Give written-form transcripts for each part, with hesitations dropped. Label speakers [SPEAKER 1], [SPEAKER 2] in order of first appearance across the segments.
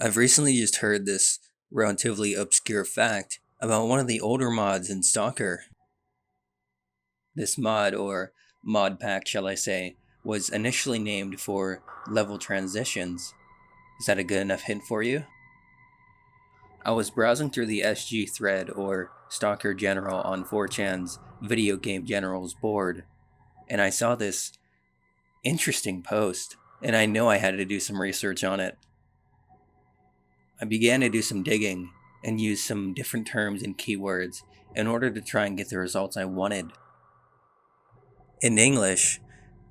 [SPEAKER 1] I've recently just heard this relatively obscure fact about one of the older mods in Stalker. This mod, or mod pack shall I say, was initially named for level transitions. Is that a good enough hint for you? I was browsing through the SG thread, or Stalker General, on 4chan's Video Game Generals board, and I saw this interesting post, and I know I had to do some research on it. I began to do some digging and use some different terms and keywords in order to try and get the results I wanted. In English,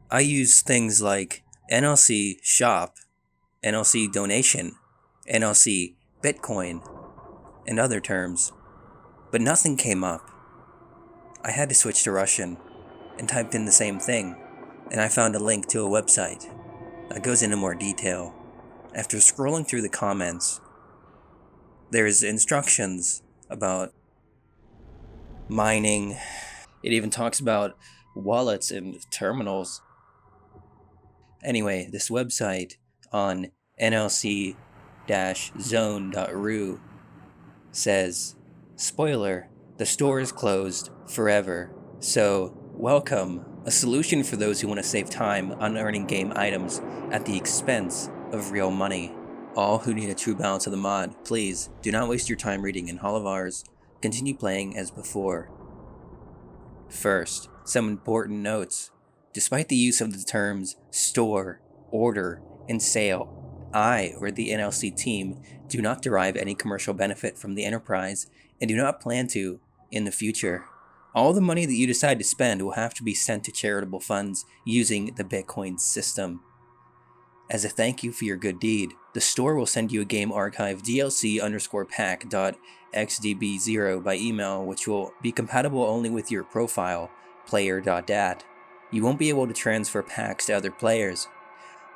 [SPEAKER 1] I use things like NLC shop, NLC donation, NLC Bitcoin, and other terms, but nothing came up. I had to switch to Russian and typed in the same thing, and I found a link to a website that goes into more detail. After scrolling through the comments, there's instructions about mining. It even talks about wallets and terminals. Anyway, this website on nlc-zone.ru says, spoiler, the store is closed forever, so welcome, a solution for those who want to save time on earning game items at the expense of real money. All who need a true balance of the mod, please do not waste your time reading in Hall of Ours. Continue playing as before. First, some important notes. Despite the use of the terms store, order, and sale, I, or the NLC team, do not derive any commercial benefit from the enterprise and do not plan to in the future. All the money that you decide to spend will have to be sent to charitable funds using the Bitcoin system. As a thank you for your good deed, the store will send you a game archive DLC_pack.xdb0 by email, which will be compatible only with your profile, player.dat. You won't be able to transfer packs to other players.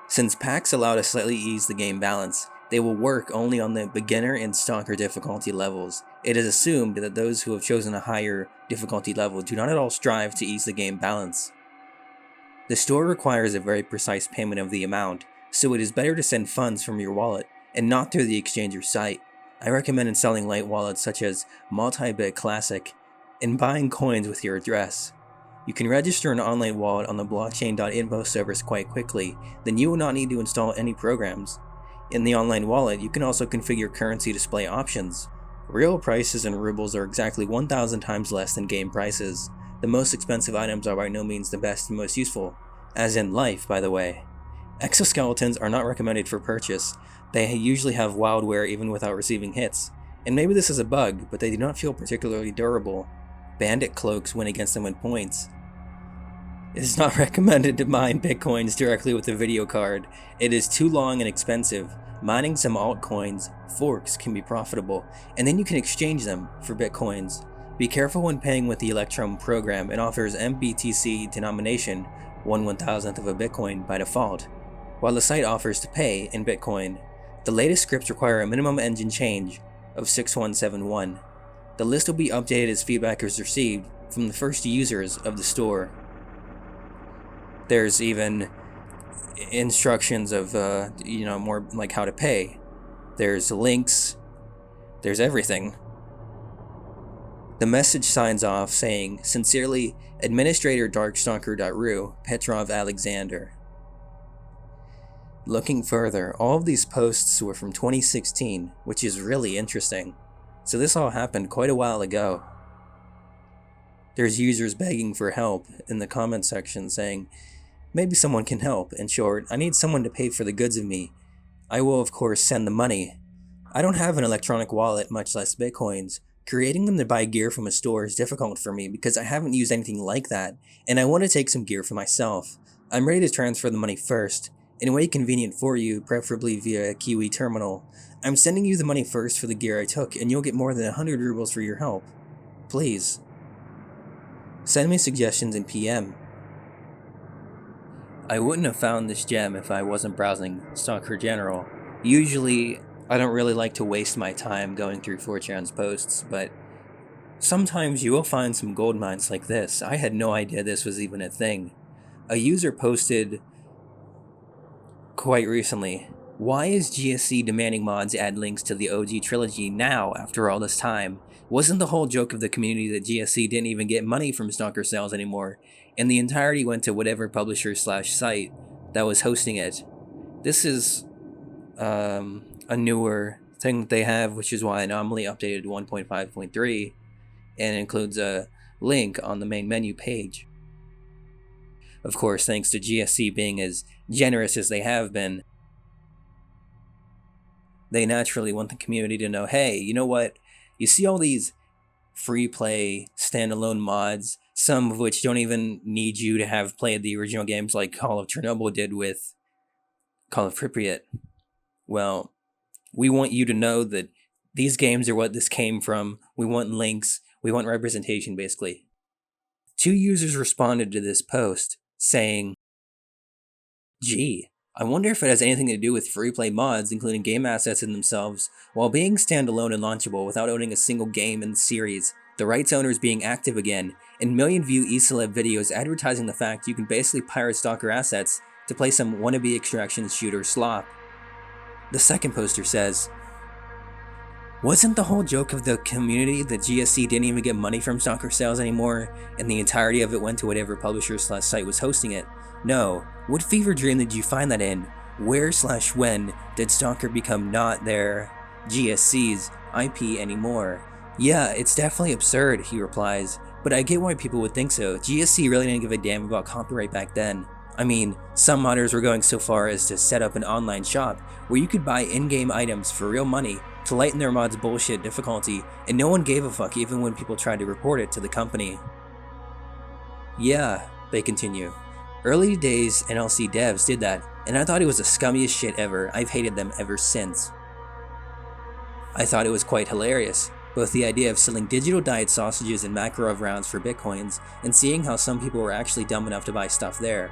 [SPEAKER 1] Since packs allow to slightly ease the game balance, they will work only on the beginner and stalker difficulty levels. It is assumed that those who have chosen a higher difficulty level do not at all strive to ease the game balance. The store requires a very precise payment of the amount, so it is better to send funds from your wallet and not through the exchanger's site. I recommend installing light wallets such as Multibit Classic and buying coins with your address. You can register an online wallet on the blockchain.info servers quite quickly, then you will not need to install any programs. In the online wallet, you can also configure currency display options. Real prices in rubles are exactly 1,000 times less than game prices. The most expensive items are by no means the best and most useful, as in life, by the way. Exoskeletons are not recommended for purchase. They usually have wildware even without receiving hits. And maybe this is a bug, but they do not feel particularly durable. Bandit cloaks win against them in points. It is not recommended to mine bitcoins directly with a video card. It is too long and expensive. Mining some altcoins, forks, can be profitable, and then you can exchange them for bitcoins. Be careful when paying with the Electrum program. It offers MBTC denomination, 1/1000th of a bitcoin by default, while the site offers to pay in Bitcoin. The latest scripts require a minimum engine change of 6171. The list will be updated as feedback is received from the first users of the store. There's even instructions of, more like how to pay. There's links. There's everything. The message signs off saying, sincerely, Administrator Darkstalker.ru, Petrov Alexander. Looking further, all of these posts were from 2016, which is really interesting. So this all happened quite a while ago. There's users begging for help in the comment section saying, maybe someone can help. In short, I need someone to pay for the goods of me. I will of course send the money. I don't have an electronic wallet, much less bitcoins. Creating them to buy gear from a store is difficult for me because I haven't used anything like that, and I want to take some gear for myself. I'm ready to transfer the money first, in a way convenient for you, preferably via a Kiwi terminal. I'm sending you the money first for the gear I took, and you'll get more than 100 rubles for your help. Please. Send me suggestions in PM. I wouldn't have found this gem if I wasn't browsing Stalker General. Usually, I don't really like to waste my time going through 4chan's posts, but sometimes you will find some gold mines like this. I had no idea this was even a thing. A user posted quite recently Why is GSC demanding mods add links to the OG trilogy now after all this time? Wasn't the whole joke of the community that GSC didn't even get money from Stalker sales anymore, and the entirety went to whatever publisher/site that was hosting it? This is a newer thing that they have, which is why Anomaly updated 1.5.3 and includes a link on the main menu page. Of course, thanks to GSC being as generous as they have been, they naturally want the community to know, hey, you know what? You see all these free play standalone mods, some of which don't even need you to have played the original games like Call of Chernobyl did with Call of Pripyat. Well, we want you to know that these games are what this came from. We want links. We want representation, basically. 2 users responded to this post saying, gee, I wonder if it has anything to do with free play mods, including game assets in themselves, while being standalone and launchable without owning a single game in the series, the rights owners being active again, and million view eCeleb videos advertising the fact you can basically pirate Stalker assets to play some wannabe extraction shooter slop. The second poster says, wasn't the whole joke of the community that GSC didn't even get money from Stalker sales anymore, and the entirety of it went to whatever publisher/site was hosting it? No. What fever dream did you find that in? Where/when did Stalker become not their GSC's IP anymore? Yeah, it's definitely absurd, he replies, but I get why people would think so. GSC really didn't give a damn about copyright back then. I mean, some modders were going so far as to set up an online shop where you could buy in-game items for real money to lighten their mod's bullshit difficulty, and no one gave a fuck even when people tried to report it to the company. Yeah, they continue. Early days NLC devs did that, and I thought it was the scummiest shit ever. I've hated them ever since. I thought it was quite hilarious, both the idea of selling digital diet sausages and Makarov rounds for bitcoins, and seeing how some people were actually dumb enough to buy stuff there.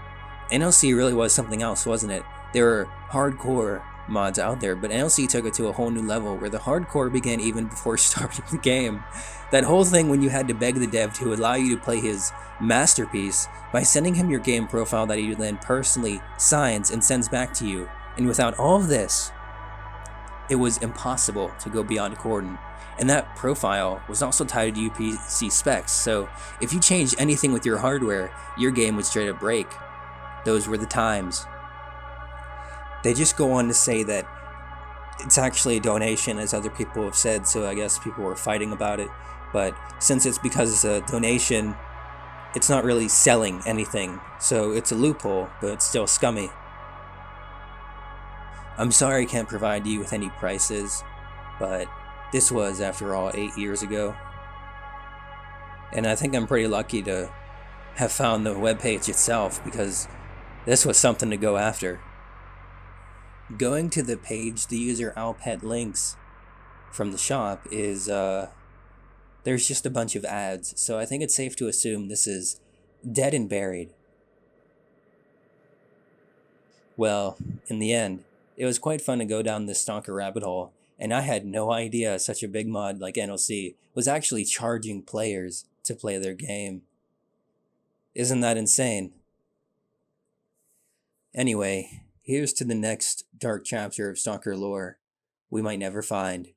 [SPEAKER 1] NLC really was something else, wasn't it? There were hardcore mods out there, but NLC took it to a whole new level where the hardcore began even before starting the game. That whole thing when you had to beg the dev to allow you to play his masterpiece by sending him your game profile that he then personally signs and sends back to you. And without all of this, it was impossible to go beyond Cordon. And that profile was also tied to UPC specs, so if you changed anything with your hardware, your game would straight up break. Those were the times. They just go on to say that it's actually a donation, as other people have said, so I guess people were fighting about it. But since it's because it's a donation, it's not really selling anything, so it's a loophole, but it's still scummy. I'm sorry I can't provide you with any prices, but this was, after all, 8 years ago. And I think I'm pretty lucky to have found the webpage itself, because this was something to go after. Going to the page the user Alpet links from the shop is, there's just a bunch of ads, so I think it's safe to assume this is dead and buried. Well, in the end, it was quite fun to go down this Stalker rabbit hole, and I had no idea such a big mod like NLC was actually charging players to play their game. Isn't that insane? Anyway, here's to the next dark chapter of Stalker lore we might never find.